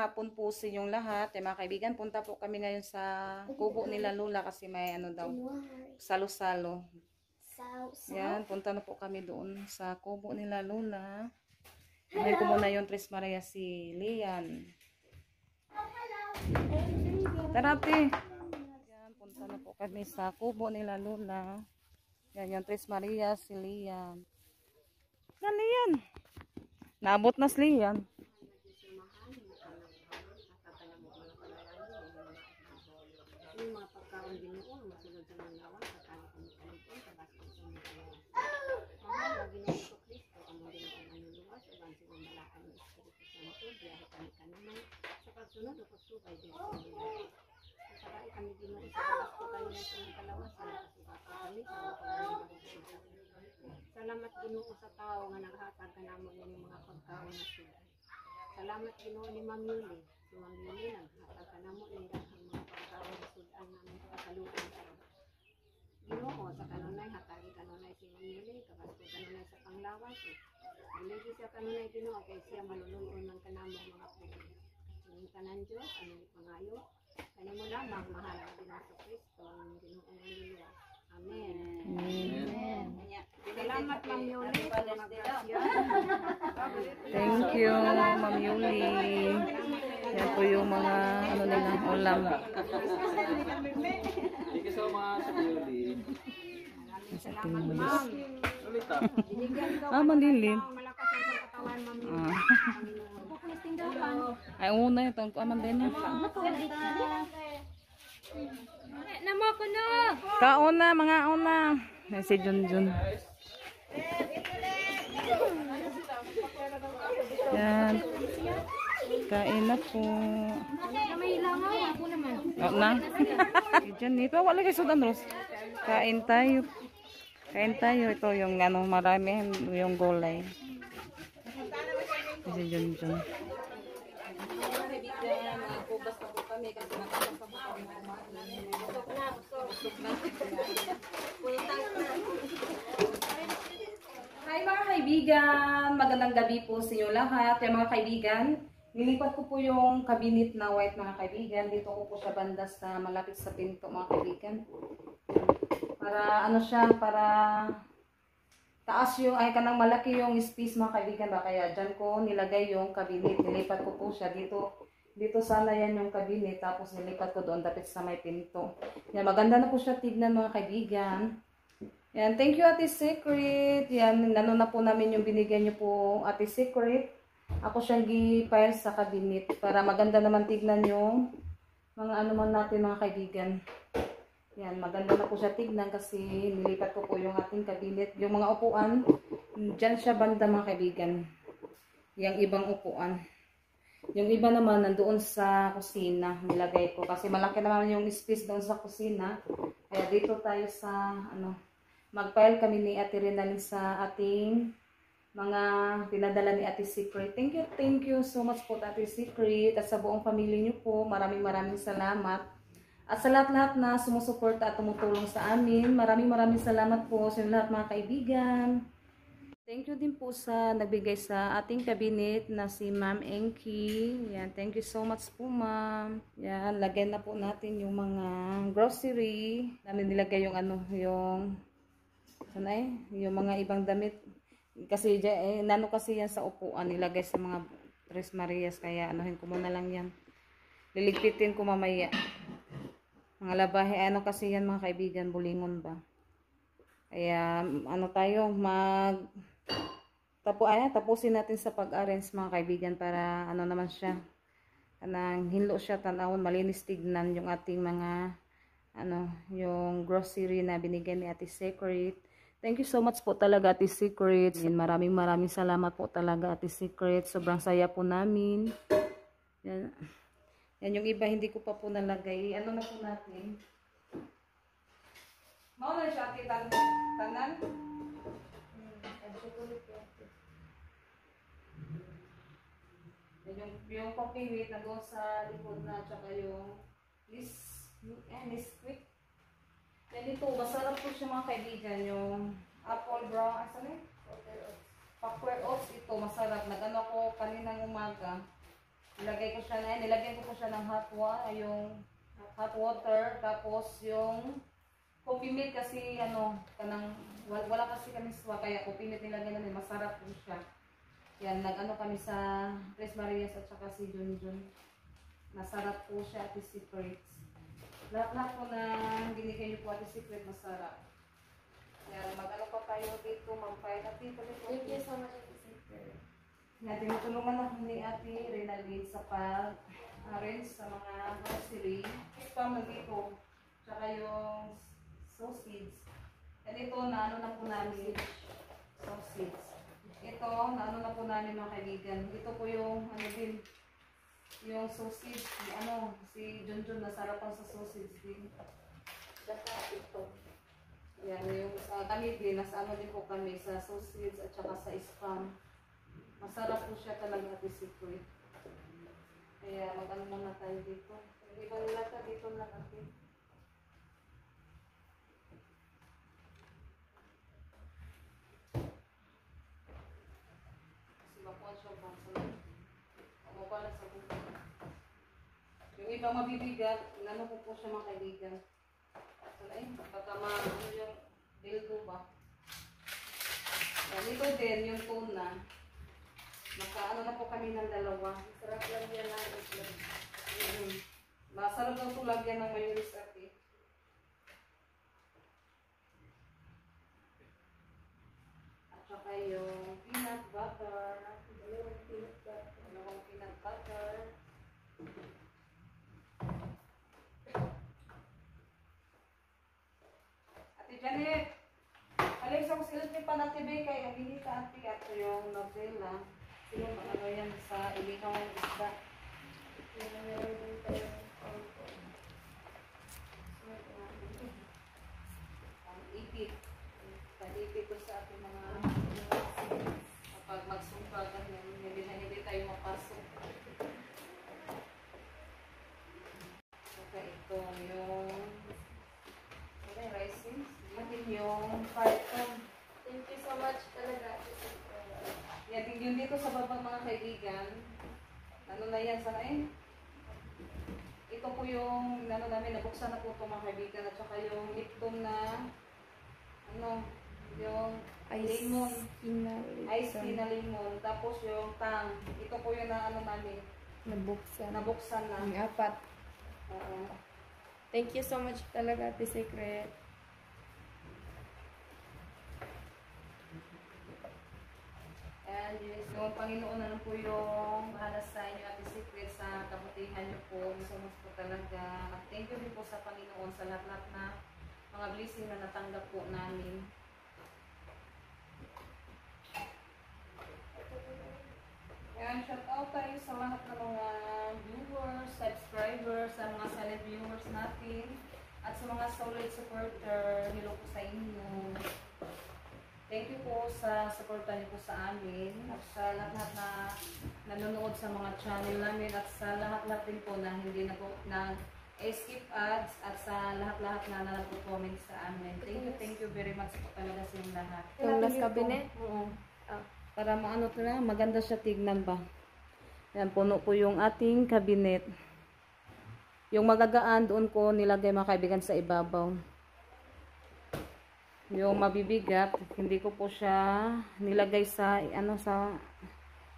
hapon po sa inyong lahat. Mga kaibigan, punta po kami ngayon sa kubo nila Lola kasi may ano daw, salo-salo. Yan, punta na po kami doon sa kubo nila Lola. Ngayon ko muna yung Tres Maria si Lian. Tara, ate. Yan, punta na po kami sa kubo nila Lola. Yan, yung Tres Maria si Lian. Yan, Lian. Naabot na si Lian. Salamat Ginoo sa tao nga naghatag kanamo ng mga pagkaon na sila. Salamat Ginoo ni Ma'am Yuli. Si Ma'am Yuli naghatag kanamo ng mga pagkaon na sudan namin kasalukuyan sa Ginoo sa kanunay hatagi kanunay si Ma'am Yuli kabasto kanunay sa panglawas. Dili siya kanunay Ginoo kay siya maluluyon ng kanamo mga problema. Ang tanan Dios ano pangayo kanimo lamang mahal nga Ginoo Kristo ang Ginoo ang luluwas. Amen. Amen. Salamat Ma'am Yuli. Thank you, Ma'am Yuli. Yan po yung mga ano nila, ulam. Thank you so much, Yuli. Salamat Ma'am. Mandilin. Malakas ang katawan Ma'am Yuli. Ay, una itong kuaman din niya. Namo ko na. Kauna, mga una. Yan si Junjun. Yan. Kain na po. May langaw ako naman. O na. Diyan dito. Wala kayo sudan, Ros. Kain tayo. Kain tayo. Ito yung ano, marami yung gulay. Si Junjun. Hi mga kaibigan, magandang gabi po sa inyo lahat. Yung mga kaibigan, nilipat ko po yung cabinet na white mga kaibigan. Dito ko po siya banda sa malapit sa pinto mga kaibigan. Para ano siya, para taas yung, ay kanang malaki yung space mga kaibigan ba. Kaya dyan ko nilagay yung cabinet. Nilipat ko po siya dito. Dito sana yan yung cabinet. Tapos nilipat ko doon dapit sa may pinto. Yan, maganda na po siya tignan mga kaibigan. Yan, thank you Ate Secret. Yan, na po namin yung binigyan niyo po Ate Secret. Ako siyang gi-file sa cabinet para maganda naman tignan yung mga ano man natin mga kaibigan. Yan, maganda na po siya tignan kasi nilipat ko po yung ating cabinet. Yung mga upuan, dyan siya banda mga kaibigan. Yung ibang upuan. Yung iba naman nandoon sa kusina nilagay ko kasi malaki naman yung space doon sa kusina. Kaya dito tayo sa ano, mag-file kami ni Ate Renalyn sa ating mga pinadala ni Ate Secret. Thank you so much po Ate Secret at sa buong pamilya niyo po. Maraming salamat. At sa lahat-lahat na sumusuporta at tumutulong sa amin, maraming salamat po sa lahat mga kaibigan. Thank you din po sa nagbigay sa ating cabinet na si Ma'am Enki. Yan, thank you so much po Ma'am. Yan, lagyan na po natin yung mga grocery. Namin nilagay yung ano, yung sanay, yung mga ibang damit. Kasi nano kasi yan sa upuan, nilagay sa mga Tres Marias. Kaya anuhin ko muna lang yan. Liligpitin ko mamaya. Mga labahe, ano kasi yan mga kaibigan, bulingon ba? Kaya ano tayo, tapusin natin sa pag-arrange mga kaibigan para ano naman siya. Kanang hinlo siya tanawon, malinis tignan yung ating mga ano, yung grocery na binigay ni Ate Secret. Thank you so much po talaga Ate Secret. Maraming salamat po talaga Ate Secret. Sobrang saya po namin. Yan. Yan yung iba hindi ko pa po nalagay. Ano na po natin? Mauna siya Ate tanan. Yung coffee wheat na doon sa likod na tsaka yung Nesquik. Yan dito, masarap po siya mga kaibigan. Yung apple brown, asan eh? Popcorn oats ito, masarap. Nagano ko kaninang umaga. Nilagyan ko po siya ng hot water, tapos yung coffee milk kasi wala kasi kami swa, kaya coffee milk nilagyan namin, masarap po siya. Yan, kami sa Tres Marias at saka si Junjun. Masarap po siya, Ate Secrets. Lahat po na binigay niyo po, Ate Secret, masarap. Yan, pa tayo dito, mag-file natin. Thank you so much, Ate Secret. Yan, tinutulungan ako ni Ate Renaline sa pag-arrange sa mga grocery. Spam na dito. Tsaka yung sausage. Yan ito, na po namin. Sausage. Ito, na po namin mga kaibigan. Ito po yung, yung sausage. Si Junjun nasarapan sa sausage din. Tsaka ito. Yan, yung kami din, din po kami sa sausage at saka sa spam. Masarap po siya talaga, Ate Secret. Kaya muna tayo dito. Hindi ba nila ka dito lang natin? Kasi makuha siya ba sa lang sa buka. Yung ibang mabibigat, ko po siya mga kaibigan. Baka yung dildo ba? Dito din yung tuna. Na po kami ng dalawa. Sarap lang yan lang. Masarap daw ito lagyan ng mayonnaise ate. At saka yung peanut butter. Dalawang peanut butter. Ate Janet, Alexa, kung sila pa natin ba kay Amini ka ate at yung novela. Sino ba yan sa ilikaw ng isda? Ang ipit. Pag-ipit ko sa ating mga kapag magsumpa hindi tayo mapasok. Saka ito yung rice. Matin yung python. Thank you so much talaga. Yan, yung dito sa baba mga kaibigan, na yan sana ito po yung namin, nabuksan na po ito mga kaibigan, at saka yung lipton na yung lemon, ice tea na lemon, tapos yung tang, ito po yung namin, nabuksan na. Yung apat. Oo. Thank you so much talaga, Ate Secret. And yung Panginoon na lang po yung bahala sa inyo, Ate Secret, sa kabutihan niyo po. So much po talaga. At thank you din po sa Panginoon sa lahat-lahat na mga blessing na natanggap po namin. Ayan, shout out tayo sa lahat ng mga viewers, subscribers, sa mga silent viewers natin, at sa mga solid supporter. Hello po sa inyo. Thank you po sa suporta niyo po sa amin at sa lahat na nanonood sa mga channel namin at sa lahat-lahat din po na hindi na skip ads at sa lahat-lahat na nag-comment sa amin. Thank you very much po talaga sa inyong lahat. Yung last cabinet? Oo. Para maganda siya tignan ba. Yan, puno po yung ating cabinet. Yung magagaan doon ko nilagay mga kaibigan sa ibabaw. Yung mabibigat, hindi ko po siya nilagay sa sa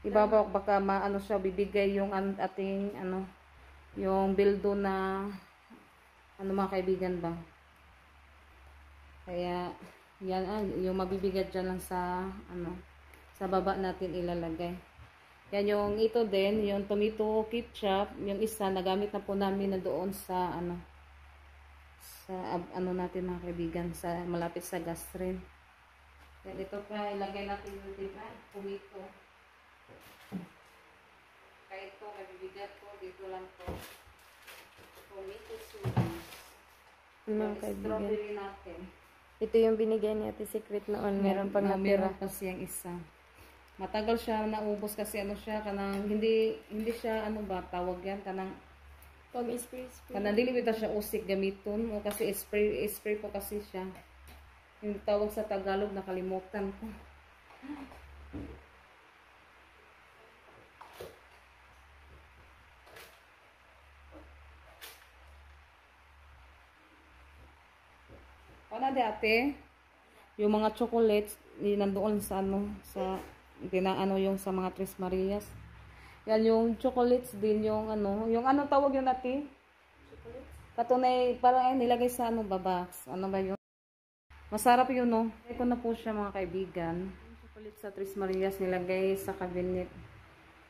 ibabaw, baka siya bibigay yung ating yung bildo na mga kaibigan ba. Kaya yan yung mabibigat diyan lang sa sa baba natin ilalagay. Yan yung ito din, yung tomato ketchup, yung isa nagamit na po namin na doon sa sa natin mga kaibigan, sa malapit sa gastrin. Then ito pa ilagay natin yung tomato. Kaya ito mabibigat ko dito lang to. Tomato sauce. Mga kaibigan. Strawberry natin. Ito yung binigay ni Ate Secret noon. Meron pang natira. Meron pa siyang isa. Matagal siya naubos kasi siya kanang hindi siya tawag yan kanang Pag-spray. kanang dili bitaw siya usik gamiton o kasi spray po kasi siya. Yung tawag sa Tagalog nakalimutan ko. Ano di ate? Yung mga chocolates, nandoon sa ano, sa, ano yung sa mga Tres Marias. Yan yung chocolates din, yung ano tawag yun ate? Katunay, parang nilagay sa ano, babox. Ano ba yun? Masarap yun, no? Ito na po siya mga kaibigan. Yung chocolate sa Tres Marias nilagay sa cabinet.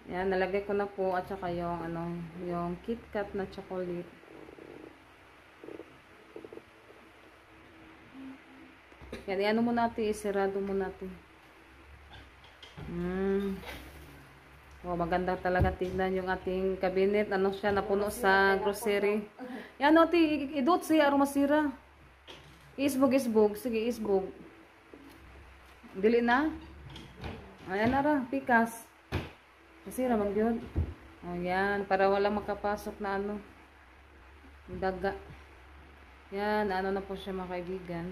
Yan, nalagay ko na po at saka yung yung KitKat na chocolate. Yan, ano mo natin, isirado mo natin. Oh, maganda talaga tignan yung ating cabinet. Ano siya, napuno sa grocery. Yan, ate, idot siya, aromasira. Isbog. Sige, isbog. Dili na. Ayan na ra, pikas. Masira, magyod. Ayan, para wala makapasok na daga. Yan, ano na po siya mga kaibigan.